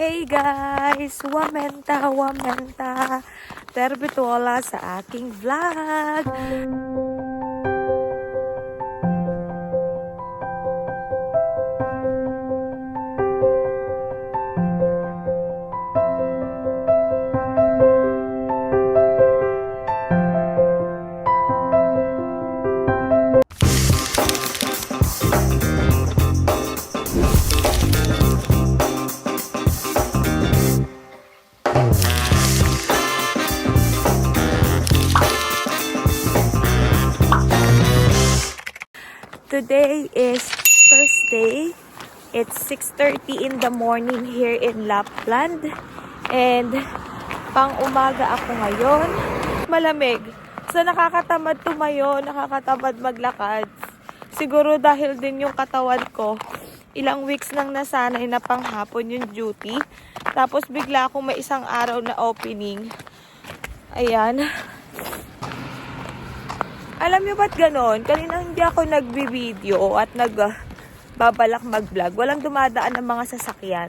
Hey guys! Wamenta, wamenta! Terbituola sa aking vlog! Today is Thursday. It's 6:30 in the morning here in Lapland. And pang umaga ako ngayon. Malamig. So nakakatamad tumayo, nakakatamad maglakad. Siguro dahil din yung katawan ko. Ilang weeks nang nasanay na panghapon yung duty. Tapos bigla akong may isang araw na opening. Ayan. Alam niyo ba't ganon? Kanina hindi ako nagbi-video at nagbabalak mag-vlog. Walang dumadaan ng mga sasakyan.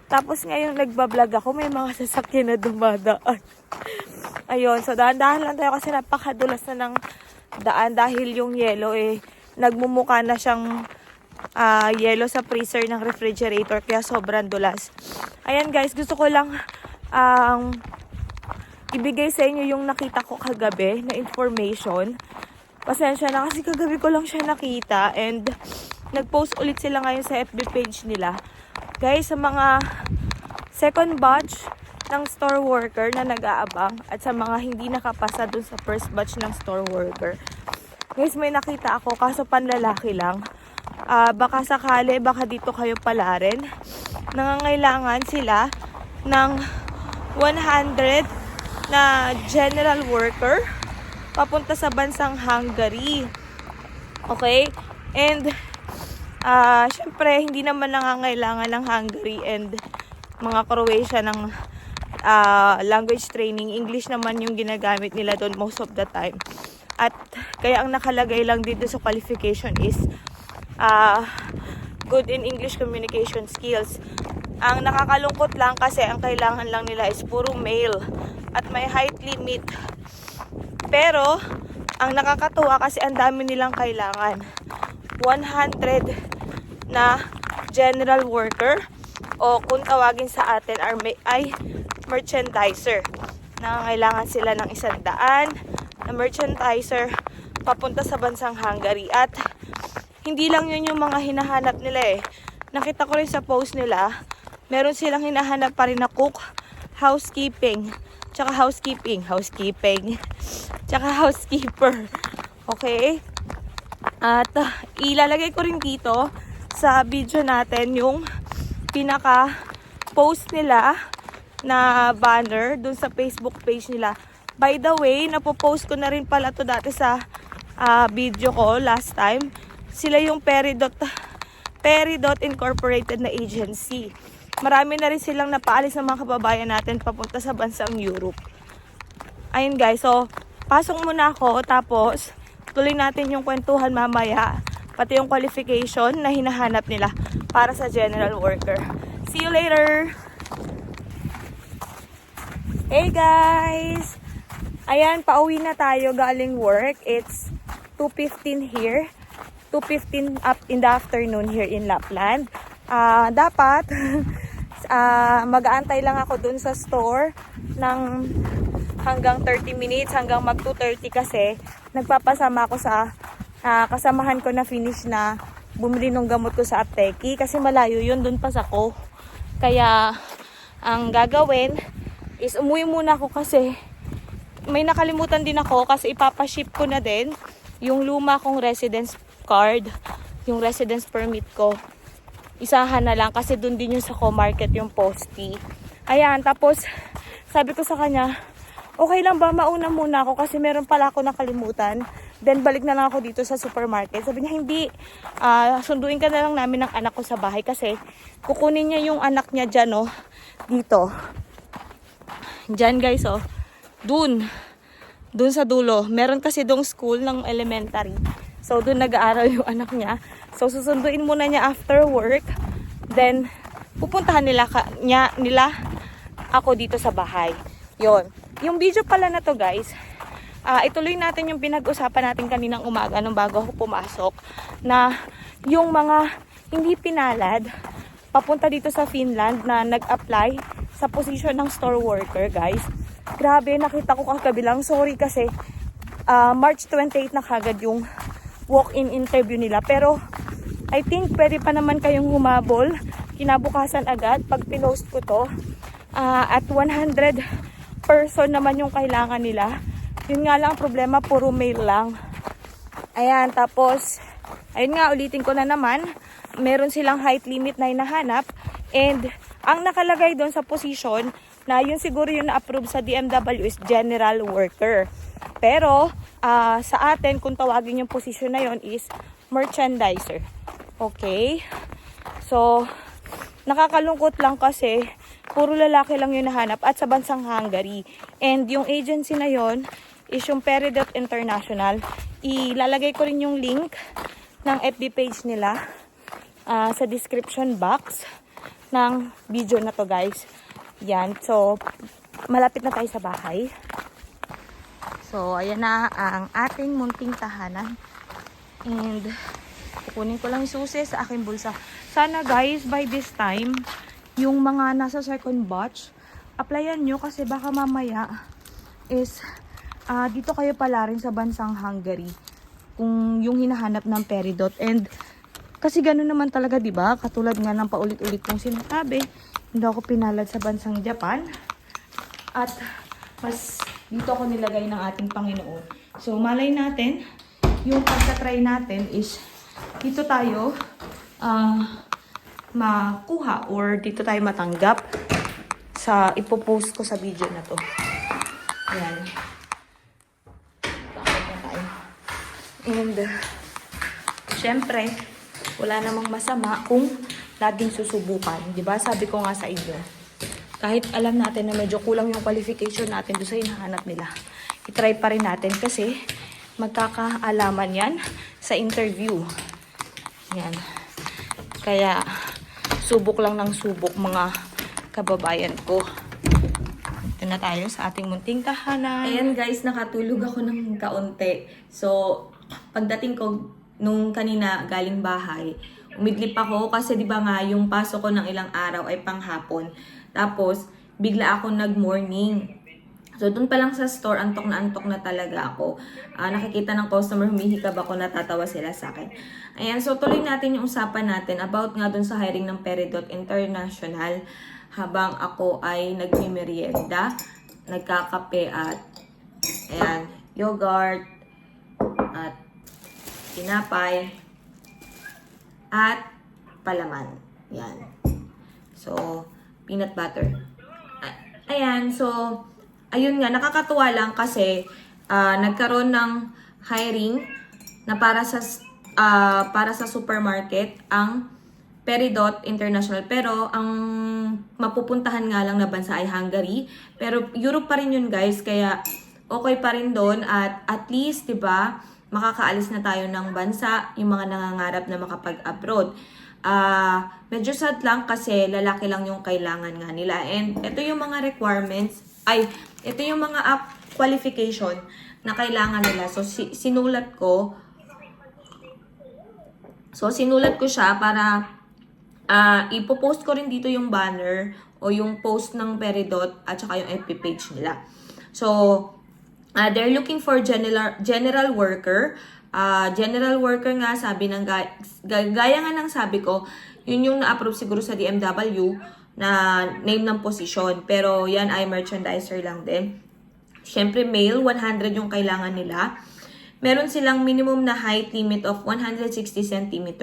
Tapos ngayon nagbablog ako, may mga sasakyan na dumadaan. Ayun, so dahan-dahan lang tayo kasi napakadulas na ng daan dahil yung yelo nagmumukha na siyang yelo sa freezer ng refrigerator kaya sobrang dulas. Ayan guys, gusto ko lang ibigay sa inyo yung nakita ko kagabi na information. Pasensya na kasi kagabi ko lang siya nakita and nag-post ulit sila ngayon sa FB page nila. Guys, sa mga second batch ng store worker na nag-aabang at sa mga hindi nakapasa dun sa first batch ng store worker. Guys, may nakita ako kaso panlalaki lang. Baka sakali, baka dito kayo pala rin. Nangangailangan sila ng 100 na general worker papunta sa bansang Hungary. Okay? And syempre hindi naman nangangailangan ng Hungary and mga Croatia ng language training. English naman yung ginagamit nila doon most of the time. At kaya ang nakalagay lang dito sa qualification is good in English communication skills. Ang nakakalungkot lang kasi ang kailangan lang nila is puro male at may height limit. Pero ang nakakatuwa kasi ang dami nilang kailangan. 100 na general worker o kung tawagin sa atin ay merchandiser. Nangangailangan sila ng 100 na merchandiser papunta sa bansang Hungary. At hindi lang yun yung mga hinahanap nila Nakita ko rin sa post nila, meron silang hinahanap pa rin na cook, housekeeping, tsaka tsaka housekeeper. Okay? At ilalagay ko rin dito sa video natin yung pinaka-post nila na banner dun sa Facebook page nila. By the way, napopost ko na rin pala to dati sa video ko last time. Sila yung Peridot Incorporated na agency. Marami na rin silang napaalis ng mga kababayan natin papunta sa bansang Europe. Ayun guys, so pasok muna ako tapos tuloy natin yung kwentuhan mamaya. Pati yung qualification na hinahanap nila para sa general worker. See you later! Hey guys! Ayan, pauwi na tayo galing work. It's 2:15 here. 2:15 up in the afternoon here in Lapland. Dapat mag-aantay lang ako dun sa store ng hanggang 30 minutes, hanggang mag 2:30 kasi nagpapasama ako sa kasamahan ko na finish na bumili ng gamot ko sa apteki kasi malayo yun, dun pa sa ko. Kaya ang gagawin is umuwi muna ako kasi may nakalimutan din ako kasi ipapaship ko na din yung luma kong residence card, yung residence permit ko. Isahan na lang kasi dun din yung sa co-market yung postie. Ayan, tapos sabi ko sa kanya, okay lang ba mauna muna ako kasi meron pala ako nakalimutan. Then balik na lang ako dito sa supermarket. Sabi niya, hindi, sunduin ka na lang namin ng anak ko sa bahay kasi kukunin niya yung anak niya dyan, dito. Dyan guys, dun sa dulo. Meron kasi dong school ng elementary. So, dun nag-aaral yung anak niya. So, susunduin muna niya after work. Then, pupuntahan nila ako dito sa bahay. Yon. Yung video pala na to guys, ituloy natin yung pinag-usapan natin kaninang umaga nung bago ako pumasok, na yung mga hindi pinalad papunta dito sa Finland na nag-apply sa position ng store worker guys. Grabe, nakita ko kagabi lang. Sorry kasi March 28 na kagad yung walk-in interview nila. Pero I think pwede pa naman kayong humabol kinabukasan agad pag pinost ko to. At 100 person naman yung kailangan nila. Yun nga lang problema, puro male lang. Ayan, tapos ayun nga, ulitin ko na naman, meron silang height limit na hinahanap, and ang nakalagay doon sa position na yun siguro yung na-approve sa DMW is general worker. Pero sa atin, kung tawagin yung position na yun is merchandiser. Okay? So, nakakalungkot lang kasi puro lalaki lang yung nahanap at sa bansang Hungary. And yung agency na yun is yung Peridot International. Ilalagay ko rin yung link ng FB page nila sa description box ng video na to guys. Yan. So, malapit na tayo sa bahay. So, ayan na ang ating munting tahanan. And, kukunin ko lang yung susi sa aking bulsa. Sana guys, by this time, yung mga nasa second batch, applyan nyo kasi baka mamaya is dito kayo pala rin sa bansang Hungary kung yung hinahanap ng Peridot. And kasi gano'n naman talaga, di ba? Katulad nga ng paulit-ulit kong sinasabi, hindi ako pinalad sa bansang Japan. At mas dito ako nilagay ng ating Panginoon. So, malay natin, yung pagka-try natin is dito tayo makuha or dito tayo matanggap sa ipopost ko sa video na to. Ayan. Bakit na tayo? And, syempre, wala namang masama kung laging susubukan. Diba? Sabi ko nga sa inyo, kahit alam natin na medyo kulang yung qualification natin doon sa hinahanap nila, itry pa rin natin kasi magkakaalaman yan sa interview. Yan. Kaya, subok lang ng subok mga kababayan ko. Ito na tayo sa ating munting tahanan. Ayan guys, nakatulog ako ng kaunti. So, pagdating ko nung kanina galing bahay, umidlip ako kasi di ba nga yung pasok ko ng ilang araw ay panghapon. Tapos, bigla ako nag-morning. So, dun pa lang sa store, antok na talaga ako. Nakikita ng customer, humihikab ako, natatawa sila sa akin. Ayan, so tuloy natin yung usapan natin about nga dun sa hiring ng Peridot International habang ako ay nagmimerienda, nagkakape at ayan, yogurt at tinapay at palaman. Yan. So, peanut butter. Ayan, so ayun nga, nakakatuwa lang kasi nagkaroon ng hiring na para sa supermarket ang Peridot International. Pero ang mapupuntahan nga lang na bansa ay Hungary. Pero Europe pa rin yun guys, kaya okay pa rin doon at least, 'di ba, makakaalis na tayo ng bansa, yung mga nangangarap na makapag-abroad. Medyo sad lang kasi lalaki lang yung kailangan nga nila. And ito yung mga requirements, ito yung mga qualification na kailangan nila. So, sinulat ko siya para ipopost ko rin dito yung banner o yung post ng Peridot at saka yung FB page nila. So, they're looking for general worker. General worker nga, sabi ng gaya nga ng sabi ko, yun yung na-approve siguro sa DMW na name ng position. Pero yan ay merchandiser lang din. Siyempre, male, 100 yung kailangan nila. Meron silang minimum na height limit of 160 cm.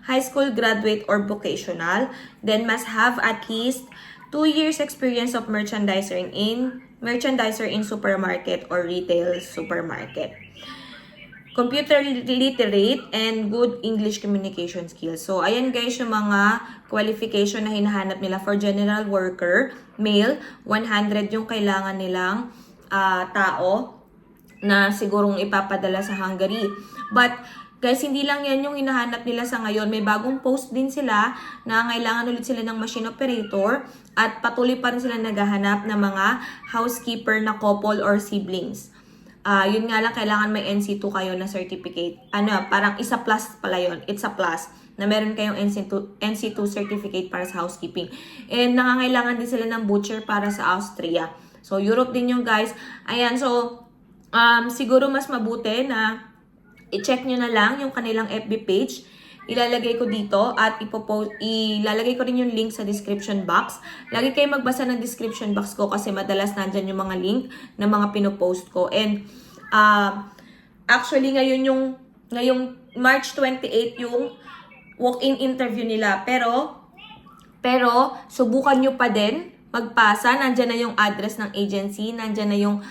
High school graduate or vocational. Then must have at least 2 years experience of merchandiser in supermarket or retail supermarket. Computer literate and good English communication skills. So, ayan guys yung mga qualification na hinahanap nila for general worker. Male, 100 yung kailangan nilang tao na sigurong ipapadala sa Hungary. But, Guys, hindi lang yan yung hinahanap nila sa ngayon. May bagong post din sila na kailangan ulit sila ng machine operator at patuloy pa rin sila naghahanap ng mga housekeeper na couple or siblings. Yun nga lang, kailangan may NC2 kayo na certificate. Parang isa plus pala yun. It's a plus na meron kayong NC2 certificate para sa housekeeping. And nangangailangan din sila ng butcher para sa Austria. So, Europe din yung guys. Ayan, so, siguro mas mabuti na i-check nyo na lang yung kanilang FB page. Ilalagay ko dito at ilalagay ko rin yung link sa description box. Lagi kayo magbasa ng description box ko kasi madalas nandyan yung mga link ng mga pinopost ko. And actually ngayong March 28 yung walk-in interview nila. Pero subukan nyo pa din magpasa. Nandyan na yung address ng agency. Nandyan na yung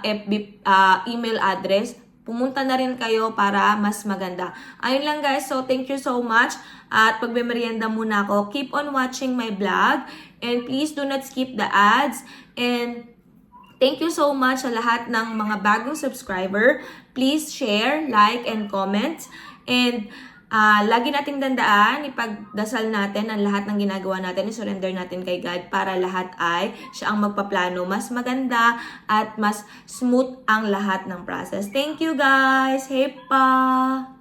FB email address. Pumunta na rin kayo para mas maganda. Ayun lang guys. So, thank you so much. At pagmemerienda muna ako. Keep on watching my vlog. And please do not skip the ads. And thank you so much sa lahat ng mga bagong subscriber. Please share, like, and comment. And lagi nating dandaan, ipagdasal natin ang lahat ng ginagawa natin, i-surrender natin kay God para lahat ay siya ang magpaplano. Mas maganda at mas smooth ang lahat ng process. Thank you guys! Hepa!